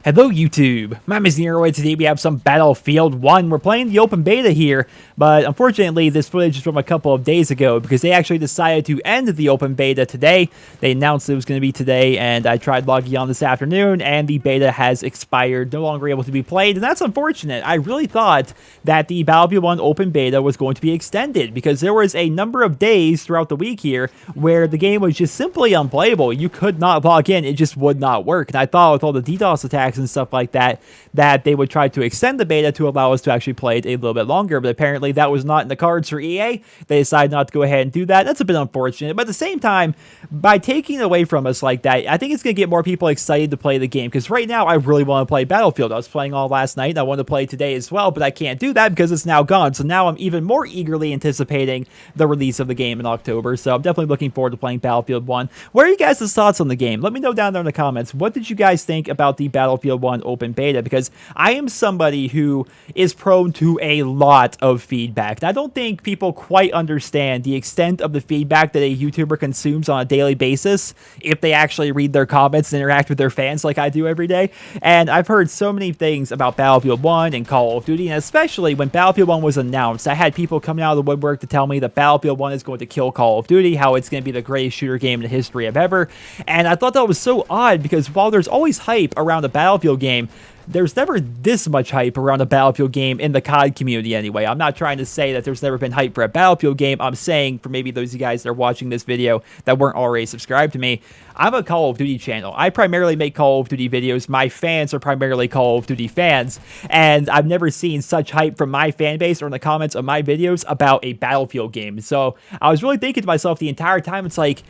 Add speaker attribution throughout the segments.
Speaker 1: Hello YouTube, my name is Nero, and today we have some Battlefield 1. We're playing the open beta here, but unfortunately this footage is from a couple of days ago because they actually decided to end the open beta today. They announced it was going to be today, and I tried logging on this afternoon, and the beta has expired, no longer able to be played, and that's unfortunate. I really thought that the Battlefield 1 open beta was going to be extended because there was a number of days throughout the week here where the game was just simply unplayable. You could not log in, it just would not work, and I thought with all the DDoS attacks and stuff like that, that they would try to extend the beta to allow us to actually play it a little bit longer, but apparently that was not in the cards for EA. They decided not to go ahead and do that. That's a bit unfortunate, but at the same time, by taking it away from us like that, I think it's going to get more people excited to play the game, because right now I really want to play Battlefield. I was playing all last night, and I wanted to play today as well, but I can't do that because it's now gone, so now I'm even more eagerly anticipating the release of the game in October, so I'm definitely looking forward to playing Battlefield 1. What are you guys' thoughts on the game? Let me know down there in the comments. What did you guys think about the Battlefield 1 open beta? Because I am somebody who is prone to a lot of feedback. And I don't think people quite understand the extent of the feedback that a YouTuber consumes on a daily basis if they actually read their comments and interact with their fans like I do every day. And I've heard so many things about Battlefield 1 and Call of Duty, and especially when Battlefield 1 was announced, I had people coming out of the woodwork to tell me that Battlefield 1 is going to kill Call of Duty, how it's going to be the greatest shooter game in the history of ever. And I thought that was so odd because while there's always hype around a Battlefield game, there's never this much hype around a Battlefield game in the COD community anyway. I'm not trying to say that there's never been hype for a Battlefield game. I'm saying for maybe those of you guys that are watching this video that weren't already subscribed to me, I'm a Call of Duty channel. I primarily make Call of Duty videos. My fans are primarily Call of Duty fans, and I've never seen such hype from my fan base or in the comments of my videos about a Battlefield game. So I was really thinking to myself the entire time, it's like,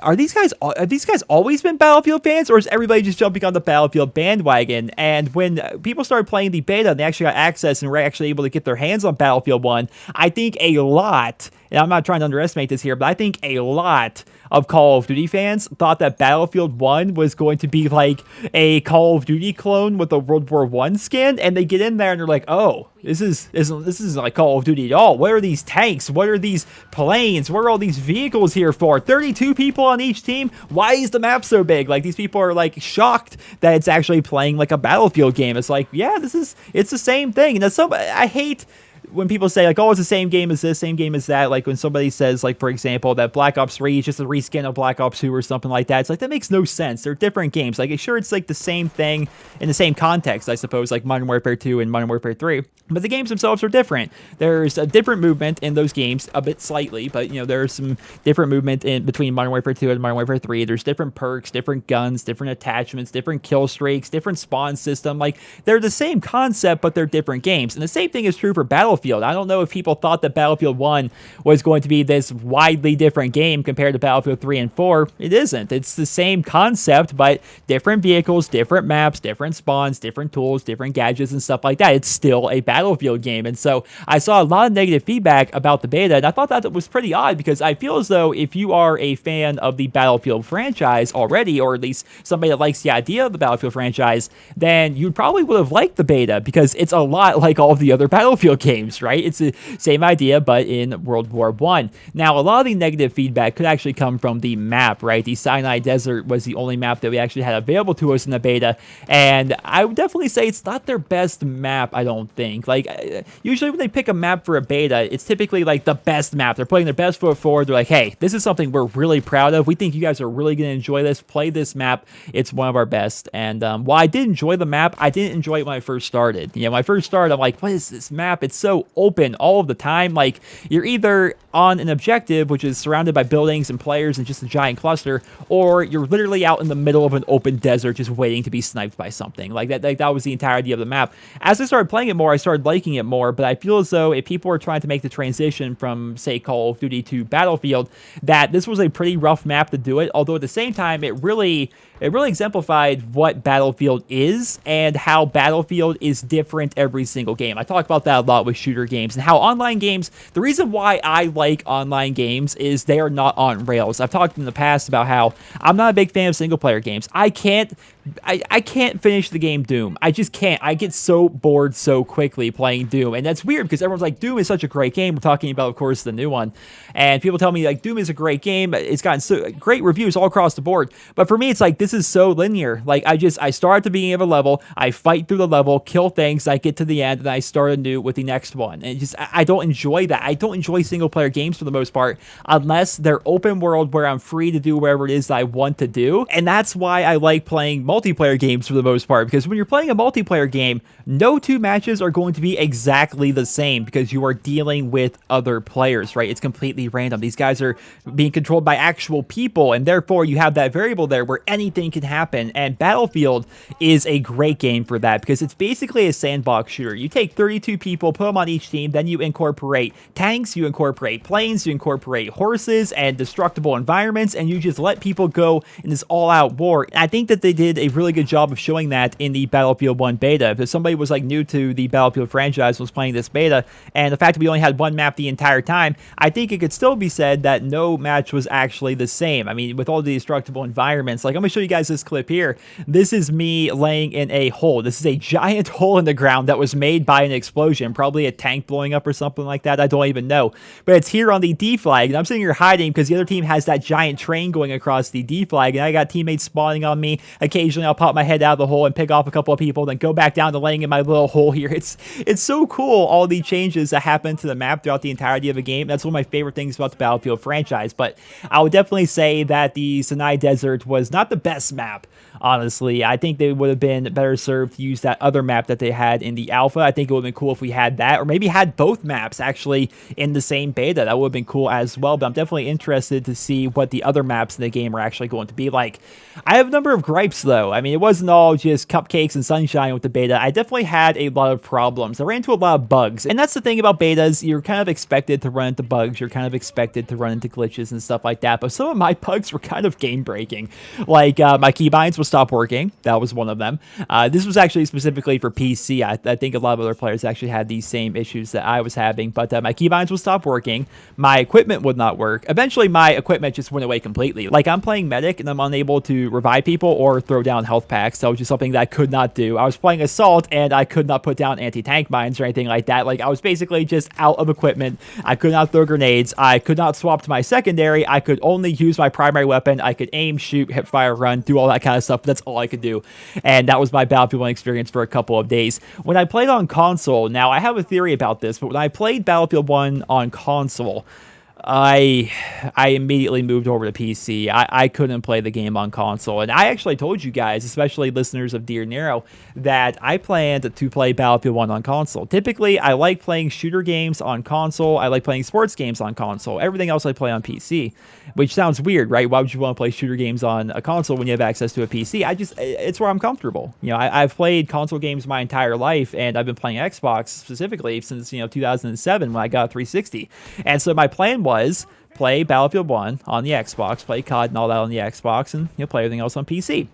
Speaker 1: have these guys always been Battlefield fans, or is everybody just jumping on the Battlefield bandwagon? And when people started playing the beta and they actually got access and were actually able to get their hands on Battlefield 1, I think a lot, and I'm not trying to underestimate this here, but I think a lot of Call of Duty fans thought that Battlefield 1 was going to be like a Call of Duty clone with a World War I skin, and they get in there and they're like, oh, this isn't like Call of Duty at all. What are these tanks? What are these planes? What are all these vehicles here for? 32 people on each team? Why is the map so big? Like, these people are like shocked that it's actually playing like a Battlefield game. It's like, yeah, it's the same thing. And that's so, I hate when people say, like, oh, it's the same game as this, same game as that. Like, when somebody says, like, for example, that Black Ops 3 is just a reskin of Black Ops 2 or something like that, it's like, that makes no sense. They're different games. Like, sure, it's, like, the same thing in the same context, I suppose, like Modern Warfare 2 and Modern Warfare 3. But the games themselves are different. There's a different movement in those games, a bit slightly, but, you know, there's some different movement in between Modern Warfare 2 and Modern Warfare 3. There's different perks, different guns, different attachments, different kill streaks, different spawn system. Like, they're the same concept, but they're different games. And the same thing is true for Battlefield. I don't know if people thought that Battlefield 1 was going to be this widely different game compared to Battlefield 3 and 4. It isn't. It's the same concept, but different vehicles, different maps, different spawns, different tools, different gadgets, and stuff like that. It's still a Battlefield game. And so I saw a lot of negative feedback about the beta, and I thought that was pretty odd because I feel as though if you are a fan of the Battlefield franchise already, or at least somebody that likes the idea of the Battlefield franchise, then you probably would have liked the beta because it's a lot like all of the other Battlefield games, right? It's the same idea, but in World War I. Now, a lot of the negative feedback could actually come from the map, right? The Sinai Desert was the only map that we actually had available to us in the beta, and I would definitely say it's not their best map, I don't think. Like, usually when they pick a map for a beta, it's typically like the best map. They're putting their best foot forward. They're like, hey, this is something we're really proud of. We think you guys are really going to enjoy this. Play this map. It's one of our best. And while I did enjoy the map, I didn't enjoy it when I first started. You know, when I first started, I'm like, what is this map? It's so open all of the time. Like, you're either on an objective, which is surrounded by buildings and players and just a giant cluster, or you're literally out in the middle of an open desert just waiting to be sniped by something. Like that was the entirety of the map. As I started playing it more, I started liking it more, but I feel as though if people are trying to make the transition from, say, Call of Duty to Battlefield, that this was a pretty rough map to do it, although at the same time, it really exemplified what Battlefield is and how Battlefield is different every single game. I talk about that a lot with shooter games, and how online games, the reason why I like online games is they are not on rails. I've talked in the past about how I'm not a big fan of single player games. I can't finish the game Doom. I just can't. I get so bored so quickly playing Doom, and that's weird because everyone's like, Doom is such a great game. We're talking about, of course, the new one, and people tell me like Doom is a great game. It's gotten so great reviews all across the board, but for me, it's like this is so linear. Like I start at the beginning of a level, I fight through the level, kill things, I get to the end, and I start anew with the next one. And I don't enjoy that. I don't enjoy single player games for the most part, unless they're open world where I'm free to do whatever it is that I want to do, and that's why I like playing multiplayer games for the most part, because when you're playing a multiplayer game, no two matches are going to be exactly the same because you are dealing with other players, right? It's completely random. These guys are being controlled by actual people, and therefore you have that variable there where anything can happen. And Battlefield is a great game for that because it's basically a sandbox shooter. You take 32 people, put them on each team, then you incorporate tanks, you incorporate planes, you incorporate horses and destructible environments, and you just let people go in this all-out war. And I think that they did a really good job of showing that in the Battlefield 1 beta. If somebody was like new to the Battlefield franchise, was playing this beta, and the fact that we only had one map the entire time, I think it could still be said that no match was actually the same. I mean, with all the destructible environments, like I'm gonna show you guys this clip here. This is me laying in a hole. This is a giant hole in the ground that was made by an explosion, probably a tank blowing up or something like that. I don't even know, but it's here on the D flag, and I'm sitting here hiding because the other team has that giant train going across the D flag, and I got teammates spawning on me. Occasionally I'll pop my head out of the hole and pick off a couple of people, then go back down to laying in my little hole here. It's so cool, all the changes that happen to the map throughout the entirety of a game. That's one of my favorite things about the Battlefield franchise, but I would definitely say that the Sinai Desert was not the best map. Honestly, I think they would have been better served to use that other map that they had in the alpha. I think it would have been cool if we had that, or maybe had both maps actually in the same beta. That would have been cool as well, but I'm definitely interested to see what the other maps in the game are actually going to be like. I have a number of gripes, though. I mean, it wasn't all just cupcakes and sunshine with the beta. I definitely had a lot of problems. I ran into a lot of bugs, and that's the thing about betas. You're kind of expected to run into bugs. You're kind of expected to run into glitches and stuff like that, but some of my bugs were kind of game-breaking. Like, my keybinds will stop working. That was one of them. This was actually specifically for PC. I think a lot of other players actually had these same issues that I was having, but my keybinds would stop working. My equipment would not work. Eventually, my equipment just went away completely. Like, I'm playing Medic, and I'm unable to revive people or throw down health packs. That was just something that I could not do. I was playing Assault, and I could not put down anti-tank mines or anything like that. Like, I was basically just out of equipment. I could not throw grenades. I could not swap to my secondary. I could only use my primary weapon. I could aim, shoot, hip fire, run, do all that kind of stuff, but that's all I could do. And that was my Battlefield 1 experience for a couple of days. When I played on console, now I have a theory about this, but when I played Battlefield 1 on console, I immediately moved over to PC. I couldn't play the game on console. And I actually told you guys, especially listeners of Dear Nero, that I planned to play Battlefield 1 on console. Typically, I like playing shooter games on console. I like playing sports games on console. Everything else I play on PC, which sounds weird, right? Why would you want to play shooter games on a console when you have access to a PC? It's where I'm comfortable. You know, I've played console games my entire life, and I've been playing Xbox specifically since, 2007 when I got a 360. And so my plan was play Battlefield 1 on the Xbox, play COD and all that on the Xbox, and play everything else on PC.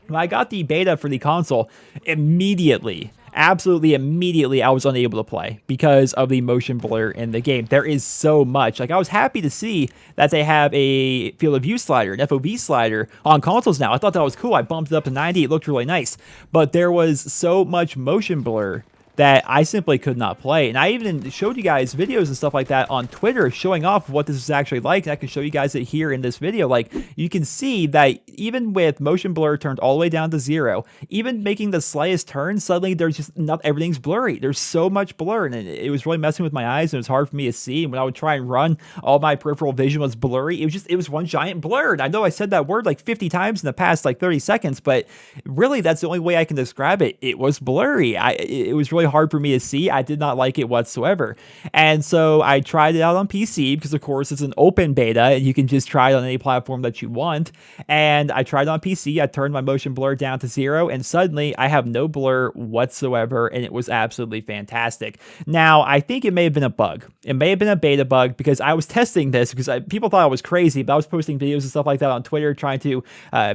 Speaker 1: When I got the beta for the console, immediately, absolutely immediately, I was unable to play because of the motion blur in the game. There is so much. Like, I was happy to see that they have a field of view slider, an FOV slider on consoles now. I thought that was cool. I bumped it up to 90. It looked really nice. But there was so much motion blur that I simply could not play. And I even showed you guys videos and stuff like that on Twitter showing off what this is actually like, and I can show you guys it here in this video. Like, you can see that even with motion blur turned all the way down to 0, even making the slightest turn, suddenly there's just not, everything's blurry. There's so much blur, and it was really messing with my eyes, and it was hard for me to see. And when I would try and run, all my peripheral vision was blurry. It was one giant blur. And I know I said that word like 50 times in the past like 30 seconds, but really that's the only way I can describe it. It was blurry. It was really hard for me to see. I did not like it whatsoever. And so I tried it out on PC because, of course, it's an open beta and you can just try it on any platform that you want. And I tried it on PC. I turned my motion blur down to 0, and suddenly I have no blur whatsoever, and it was absolutely fantastic. Now, I think it may have been a bug. It may have been a beta bug because I was testing this because people thought I was crazy, but I was posting videos and stuff like that on Twitter trying to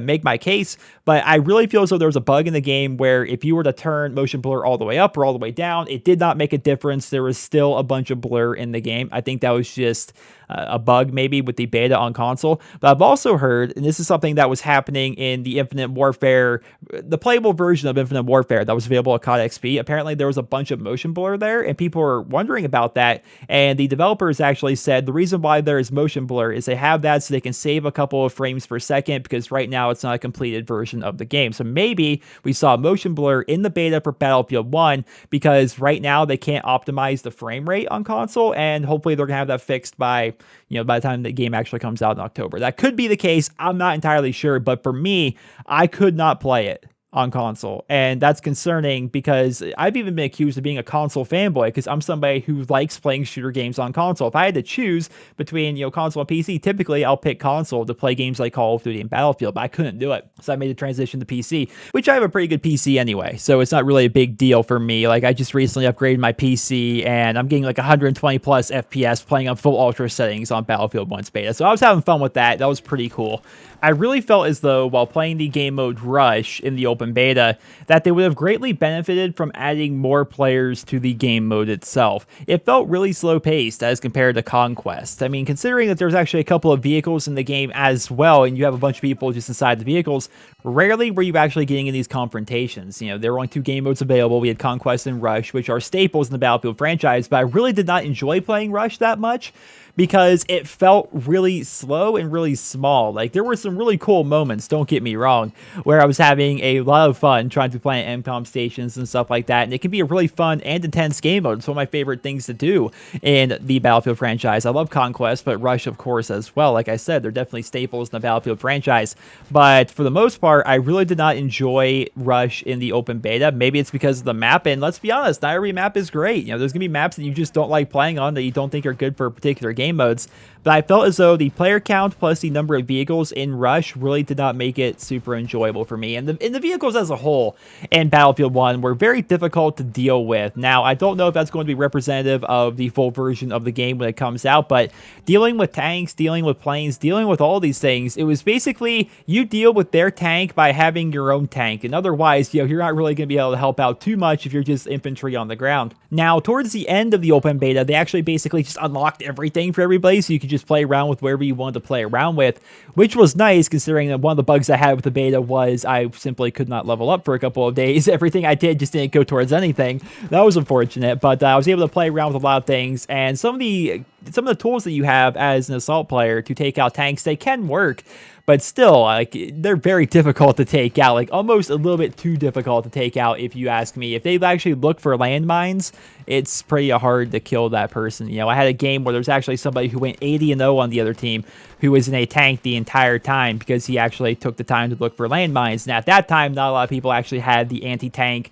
Speaker 1: make my case. But I really feel as though there was a bug in the game where if you were to turn motion blur all the way up or all the the way down. It did not make a difference. There was still a bunch of blur in the game. I think that was just a bug maybe with the beta on console. But I've also heard, and this is something that was happening in the Infinite Warfare, the playable version of Infinite Warfare that was available at COD XP. Apparently there was a bunch of motion blur there, and people were wondering about that. And the developers actually said the reason why there is motion blur is they have that so they can save a couple of frames per second, because right now it's not a completed version of the game. So maybe we saw motion blur in the beta for Battlefield 1 because right now they can't optimize the frame rate on console, and hopefully they're gonna have that fixed by the time the game actually comes out in October. That could be the case. I'm not entirely sure, but for me, I could not play it on console, and that's concerning because I've even been accused of being a console fanboy because I'm somebody who likes playing shooter games on console. If I had to choose between console and PC, typically I'll pick console to play games like Call of Duty and Battlefield, but I couldn't do it, so I made the transition to PC, which I have a pretty good PC anyway, so it's not really a big deal for me. Like, I just recently upgraded my PC and I'm getting like 120 plus FPS playing on full ultra settings on Battlefield 1's beta, so I was having fun with that. That was pretty cool. I really felt as though while playing the game mode Rush in the open beta that they would have greatly benefited from adding more players to the game mode itself. It felt really slow paced as compared to Conquest. I mean, considering that there's actually a couple of vehicles in the game as well, and you have a bunch of people just inside the vehicles, rarely were you actually getting in these confrontations. There were only 2 game modes available. We had Conquest and Rush, which are staples in the Battlefield franchise, but I really did not enjoy playing Rush that much because it felt really slow and really small. Like, there were some really cool moments, don't get me wrong, where I was having a lot of fun trying to play MCOM stations and stuff like that, and it can be a really fun and intense game mode. It's one of my favorite things to do in the Battlefield franchise. I love Conquest, but Rush, of course, as well. Like I said, they're definitely staples in the Battlefield franchise, but for the most part, I really did not enjoy Rush in the open beta. Maybe it's because of the map, and let's be honest, not every map is great. There's gonna be maps that you just don't like playing on, that you don't think are good for a particular game modes, but I felt as though the player count plus the number of vehicles in Rush really did not make it super enjoyable for me. And the vehicles as a whole in Battlefield 1 were very difficult to deal with. Now, I don't know if that's going to be representative of the full version of the game when it comes out, but dealing with tanks, dealing with planes, dealing with all these things, it was basically you deal with their tank by having your own tank, and otherwise, you're not really going to be able to help out too much if you're just infantry on the ground. Now, towards the end of the open beta, they actually basically just unlocked everything for everybody, so you could just play around with wherever you wanted to play around with, which was nice considering that one of the bugs I had with the beta was I simply could not level up for a couple of days. Everything I did just didn't go towards anything. That was unfortunate, but I was able to play around with a lot of things, and some of the tools that you have as an assault player to take out tanks, they can work, but still, like, they're very difficult to take out, like almost a little bit too difficult to take out if you ask me. If they actually look for landmines, it's pretty hard to kill that person. I had a game where there's actually somebody who went 80-0 on the other team who was in a tank the entire time because he actually took the time to look for landmines. And at that time, not a lot of people actually had the anti-tank,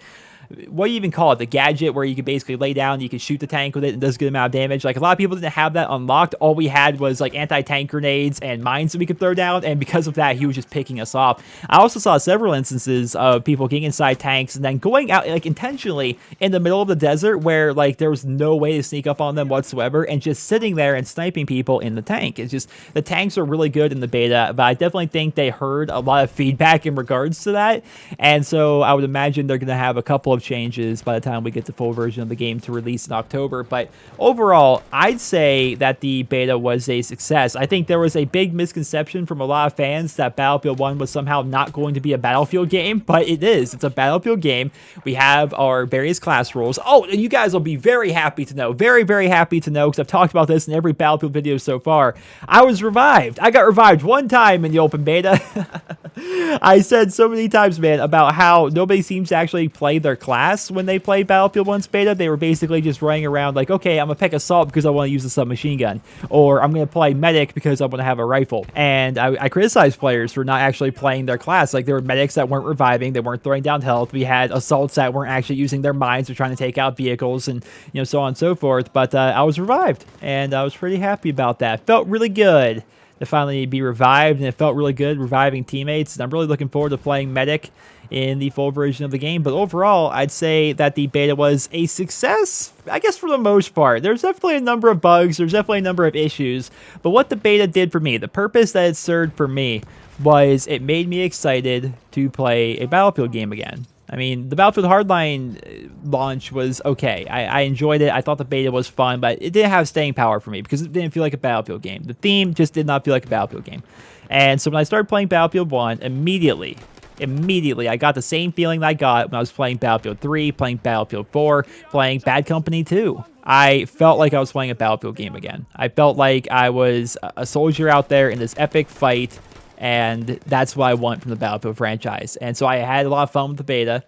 Speaker 1: what do you even call it, the gadget where you could basically lay down, you can shoot the tank with it, and it does a good amount of damage. Like, a lot of people didn't have that unlocked. All we had was like anti-tank grenades and mines that we could throw down, and because of that, he was just picking us off. I also saw several instances of people getting inside tanks and then going out like intentionally in the middle of the desert where like there was no way to sneak up on them whatsoever, and just sitting there and sniping people in the tank. It's just, the tanks are really good in the beta, but I definitely think they heard a lot of feedback in regards to that, and so I would imagine they're going to have a couple of changes by the time we get the full version of the game to release in October. But overall, I'd say that the beta was a success. I think there was a big misconception from a lot of fans that Battlefield 1 was somehow not going to be a Battlefield game, but it is. It's a Battlefield game. We have our various class roles. Oh, and you guys will be very happy to know, very, very happy to know, because I've talked about this in every Battlefield video so far. I was revived. I got revived one time in the open beta. I said so many times, man, about how nobody seems to actually play their class when they play Battlefield 1's beta. They were basically just running around like, okay, I'm gonna pick assault because I want to use a submachine gun, or I'm gonna play medic because I want to have a rifle. And I criticized players for not actually playing their class. Like, there were medics that weren't reviving, they weren't throwing down health. We had assaults that weren't actually using their mines, they're trying to take out vehicles, and so on and so forth. But I was revived, and I was pretty happy about that. Felt really good to finally be revived, and it felt really good reviving teammates, and I'm really looking forward to playing medic in the full version of the game. But overall, I'd say that the beta was a success, I guess, for the most part. There's definitely a number of bugs, there's definitely a number of issues, but what the beta did for me, the purpose that it served for me, was it made me excited to play a Battlefield game again. I mean, the Battlefield Hardline launch was okay. I enjoyed it. I thought the beta was fun, but it didn't have staying power for me because it didn't feel like a Battlefield game. The theme just did not feel like a Battlefield game. And so when I started playing Battlefield 1, immediately, I got the same feeling that I got when I was playing Battlefield 3, playing Battlefield 4, playing Bad Company 2. I felt like I was playing a Battlefield game again. I felt like I was a soldier out there in this epic fight, and that's what I want from the Battlefield franchise. And so I had a lot of fun with the beta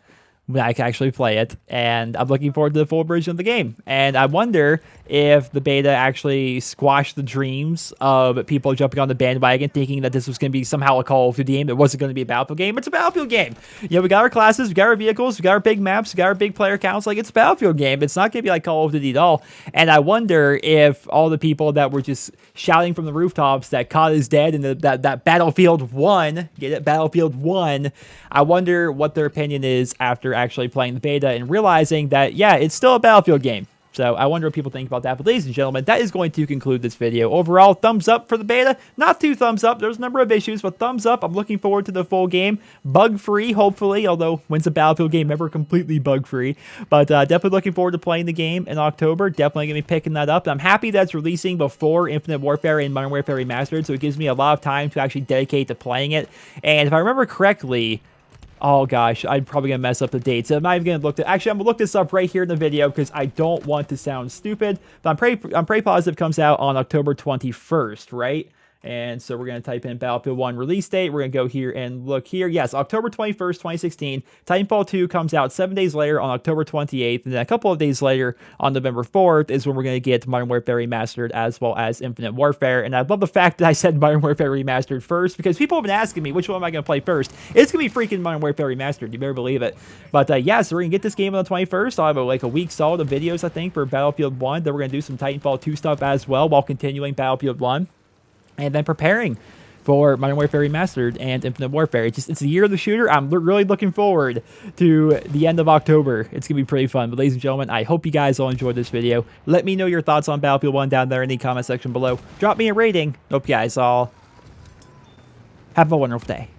Speaker 1: when I can actually play it, and I'm looking forward to the full version of the game. And I wonder if the beta actually squashed the dreams of people jumping on the bandwagon thinking that this was going to be somehow a Call of Duty game. It wasn't going to be a Battlefield game. It's a Battlefield game. You know, we got our classes, we got our vehicles, we got our big maps, we got our big player counts. Like, it's a Battlefield game. It's not going to be like Call of Duty at all. And I wonder if all the people that were just shouting from the rooftops that COD is dead and that Battlefield 1, get it, Battlefield 1, I wonder what their opinion is after actually playing the beta and realizing that, yeah, it's still a Battlefield game. So I wonder what people think about that. But ladies and gentlemen, that is going to conclude this video. Overall, thumbs up for the beta. Not 2 thumbs up. There's a number of issues, but thumbs up. I'm looking forward to the full game. Bug-free, hopefully, although when's a Battlefield game ever completely bug-free? But definitely looking forward to playing the game in October. Definitely going to be picking that up. I'm happy that it's releasing before Infinite Warfare and Modern Warfare Remastered, so it gives me a lot of time to actually dedicate to playing it. And if I remember correctly, oh gosh, I'm probably going to mess up the dates. So I'm not even going to look at... Actually, I'm going to look this up right here in the video because I don't want to sound stupid. But I'm pretty positive it comes out on October 21st, right? And so we're going to type in Battlefield 1 release date. We're going to go here and look here. Yes, October 21st, 2016. Titanfall 2 comes out 7 days later on October 28th. And then a couple of days later on November 4th is when we're going to get Modern Warfare Remastered as well as Infinite Warfare. And I love the fact that I said Modern Warfare Remastered first because people have been asking me which one am I going to play first. It's going to be freaking Modern Warfare Remastered. You better believe it. But yeah, so we're going to get this game on the 21st. I'll have like a week solid of videos, I think, for Battlefield 1. Then we're going to do some Titanfall 2 stuff as well while continuing Battlefield 1. And then preparing for Modern Warfare Remastered and Infinite Warfare. It's the year of the shooter. I'm really looking forward to the end of October. It's going to be pretty fun. But ladies and gentlemen, I hope you guys all enjoyed this video. Let me know your thoughts on Battlefield 1 down there in the comment section below. Drop me a rating. Hope you guys all have a wonderful day.